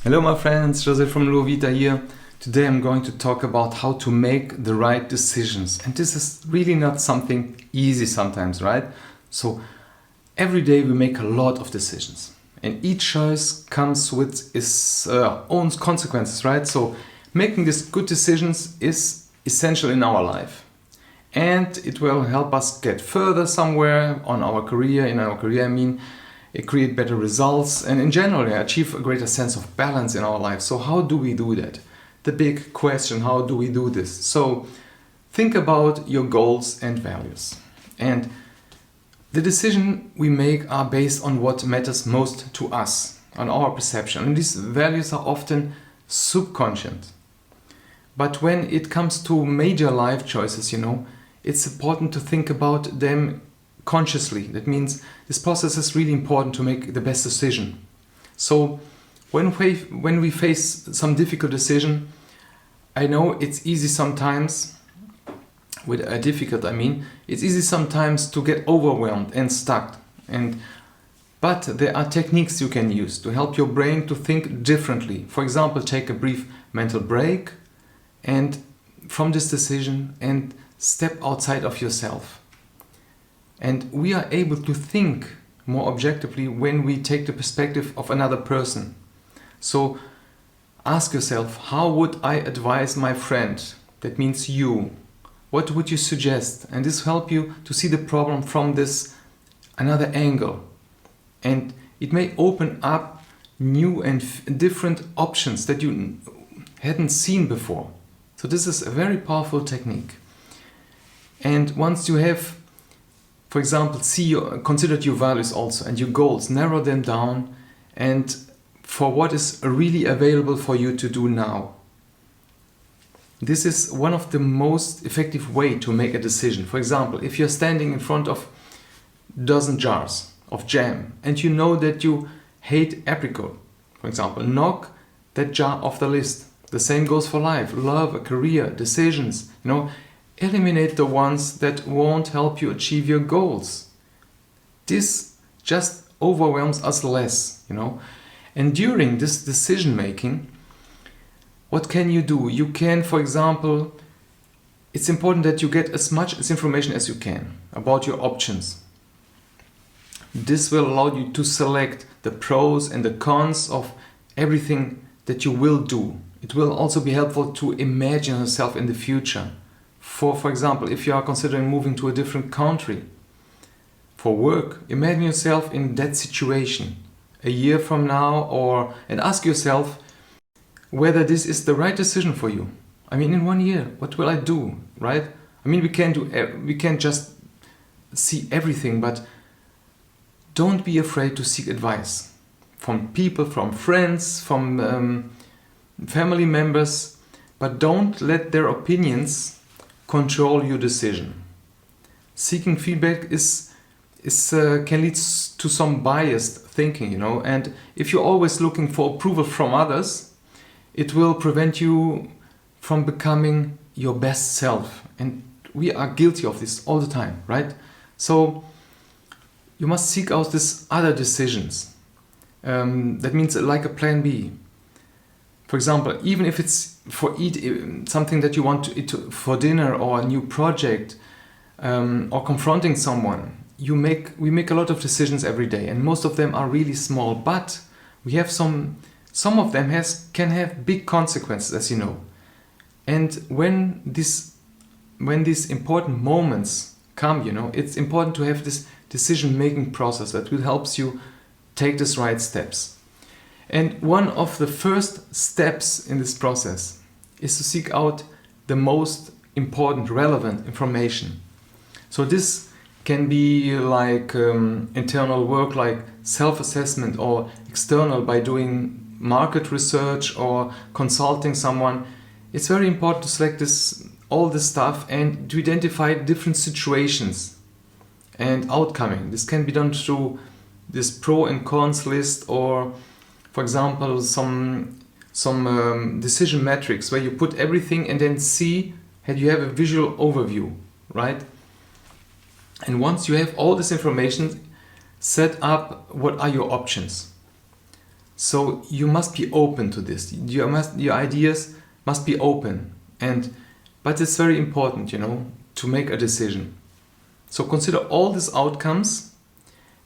Hello my friends, Jose from LuoVita here. Today I'm going to talk about how to make the right decisions. And this is really not something easy sometimes, right? So every day we make a lot of decisions. And each choice comes with its own consequences, right? So making these good decisions is essential in our life. And it will help us get further somewhere on our career, create better results and in general achieve a greater sense of balance in our life. So how do we do that? The big question, how do we do this? So think about your goals and values. And the decision we make are based on what matters most to us, on our perception. And these values are often subconscious. But when it comes to major life choices, it's important to think about them consciously. That means this process is really important to make the best decision. So when we face some difficult decision, I know it's easy sometimes, it's easy sometimes to get overwhelmed and stuck. But there are techniques you can use to help your brain to think differently. For example, take a brief mental break and from this decision and step outside of yourself. And we are able to think more objectively when we take the perspective of another person. So ask yourself, how would I advise my friend? That means you. What would you suggest? And this will help you to see the problem from this another angle. And it may open up new and different options that you hadn't seen before. So this is a very powerful technique. And once you have, for example, consider your values also and your goals, narrow them down and for what is really available for you to do now. This is one of the most effective way to make a decision. For example, if you're standing in front of a dozen jars of jam and you know that you hate apricot, for example, knock that jar off the list. The same goes for life, love, a career, decisions, Eliminate the ones that won't help you achieve your goals. This just overwhelms us less, And during this decision making, what can you do? You can, for example, it's important that you get as much information as you can about your options. This will allow you to select the pros and the cons of everything that you will do. It will also be helpful to imagine yourself in the future. For example, if you are considering moving to a different country for work, imagine yourself in that situation a year from now and ask yourself whether this is the right decision for you. In 1 year, what will I do, right? We can't just see everything, but don't be afraid to seek advice from people, from friends, from family members, but don't let their opinions control your decision. Seeking feedback can lead to some biased thinking, and if you're always looking for approval from others, it will prevent you from becoming your best self. And we are guilty of this all the time, right? So you must seek out these other decisions. That means like a plan B. For example, even if it's something that you want to eat for dinner or a new project or confronting someone, we make a lot of decisions every day, and most of them are really small. But we have some of them can have big consequences, as you know. And when these important moments come, it's important to have this decision-making process that will help you take these right steps. And one of the first steps in this process is to seek out the most important, relevant information. So this can be like internal work, like self-assessment, or external by doing market research or consulting someone. It's very important to select all this stuff and to identify different situations and outcoming. This can be done through this pro and cons list, or for example, some decision metrics where you put everything and then see that you have a visual overview, right? And once you have all this information, set up what are your options. So you must be open to this. Your ideas must be open, but it's very important, to make a decision. So consider all these outcomes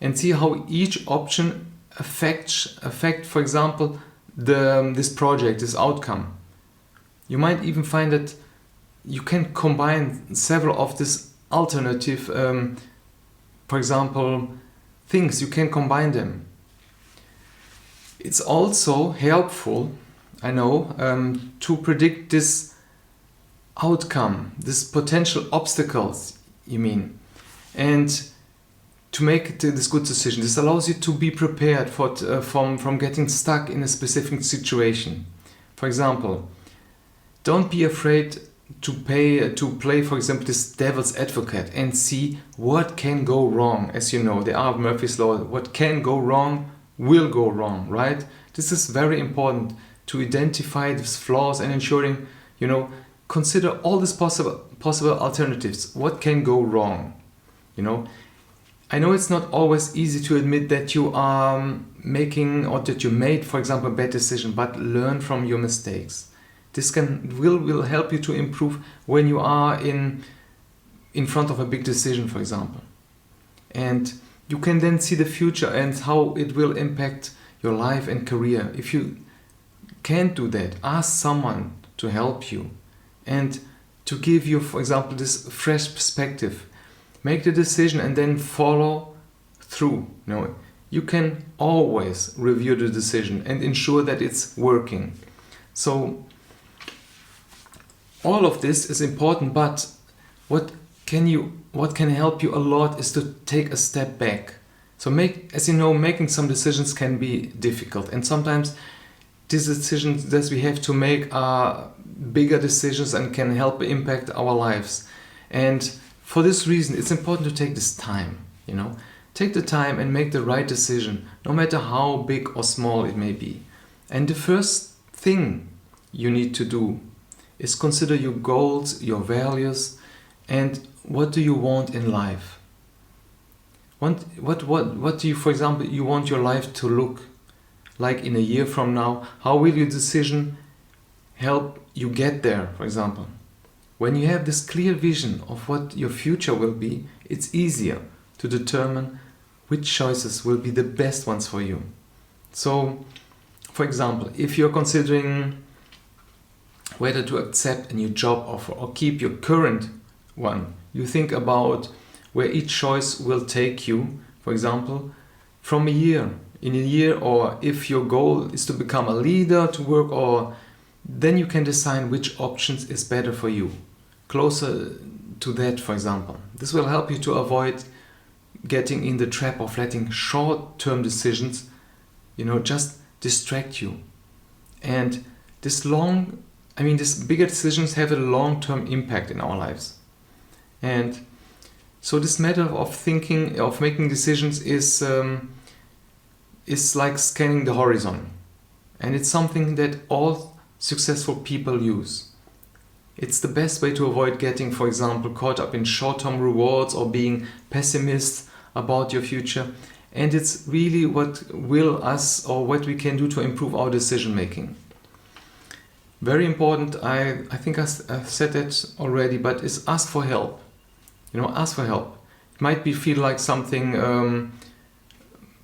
and see how each option affect, for example, this project, this outcome. You might even find that you can combine several of these alternative, for example, things. You can combine them. It's also helpful, I know, to predict this outcome, this potential obstacles, and to make this good decision. This allows you to be prepared from getting stuck in a specific situation. For example, don't be afraid to play, for example, this devil's advocate and see what can go wrong. As you know, there are Murphy's Law. What can go wrong will go wrong, right? This is very important to identify these flaws and ensuring, consider all these possible alternatives. What can go wrong? I know it's not always easy to admit that you are making or that you made, for example, a bad decision, but learn from your mistakes. This will help you to improve when you are in front of a big decision, for example. And you can then see the future and how it will impact your life and career. If you can't do that, ask someone to help you and to give you, for example, this fresh perspective. Make the decision and then follow through. You can always review the decision and ensure that it's working. So all of this is important, but what can help you a lot is to take a step back. So making some decisions can be difficult, and sometimes these decisions that we have to make are bigger decisions and can help impact our lives. And for this reason, it's important to take this time, Take the time and make the right decision, no matter how big or small it may be. And the first thing you need to do is consider your goals, your values, and what do you want in life. What do you, for example, you want your life to look like in a year from now? How will your decision help you get there, for example? When you have this clear vision of what your future will be, it's easier to determine which choices will be the best ones for you. So, for example, if you're considering whether to accept a new job offer or keep your current one, you think about where each choice will take you, for example, in a year, or if your goal is to become a leader, to work, or then you can decide which options is better for you. Closer to that, for example. This will help you to avoid getting in the trap of letting short-term decisions, just distract you. And these bigger decisions have a long-term impact in our lives. And so this matter of making decisions is like scanning the horizon. And it's something that all successful people use. It's the best way to avoid getting, for example, caught up in short-term rewards or being pessimist about your future. And it's really what we can do to improve our decision making. Very important, I think I've said that already, but is ask for help. Ask for help. It might feel like something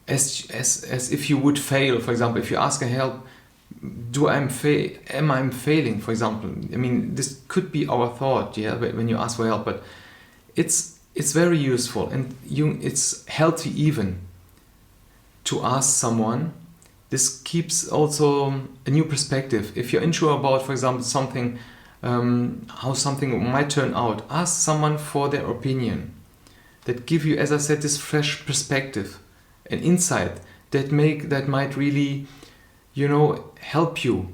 as if you would fail. For example, if you ask for help, am I failing? For example, this could be our thought, when you ask for help. But it's very useful, and it's healthy even to ask someone. This keeps also a new perspective. If you're unsure about, for example, something. How something might turn out, ask someone for their opinion that give you, as I said, this fresh perspective, an insight that might really help you,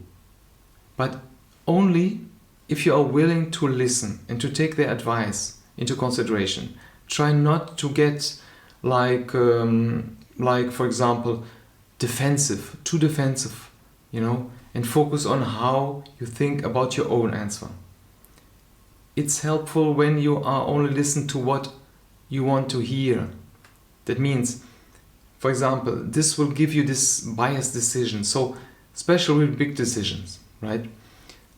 but only if you are willing to listen and to take their advice into consideration. Try not to get like for example too defensive, and focus on how you think about your own answer. It's helpful when you are only listen to what you want to hear. That means, For example, this will give you this biased decision. So especially with big decisions, right?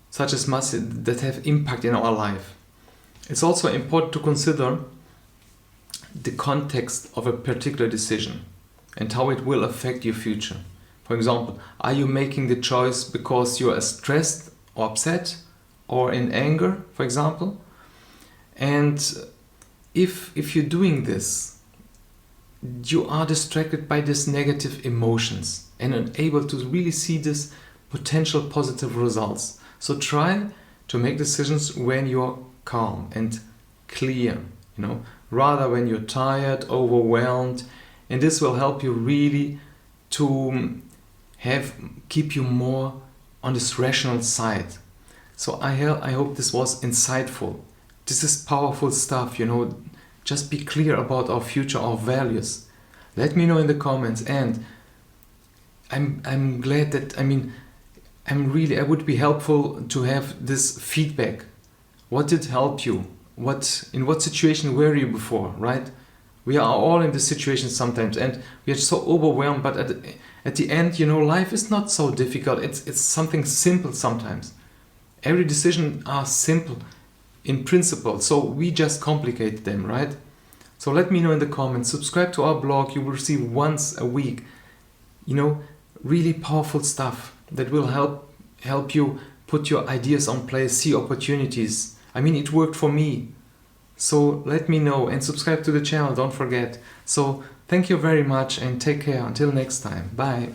Such as that have impact in our life. It's also important to consider the context of a particular decision and how it will affect your future. For example, are you making the choice because you are stressed or upset or in anger, for example? And if you're doing this, you are distracted by these negative emotions and unable to really see this potential positive results. So try to make decisions when you're calm and clear, rather when you're tired, overwhelmed, and this will help you really to keep you more on this rational side. So I hope this was insightful. This is powerful stuff, Just be clear about our future, our values. Let me know in the comments, and I'm glad that I would be helpful to have this feedback. What did help you? In what situation were you before, right? We are all in this situation sometimes, and we are so overwhelmed, but at the end, life is not so difficult. It's something simple sometimes. Every decision are simple in principle, so we just complicate them, right? So let me know in the comments. Subscribe to our blog. You will receive once a week, really powerful stuff that will help you put your ideas on place, see opportunities. It worked for me. So let me know and subscribe to the channel, don't forget. So thank you very much and take care. Until next time. Bye.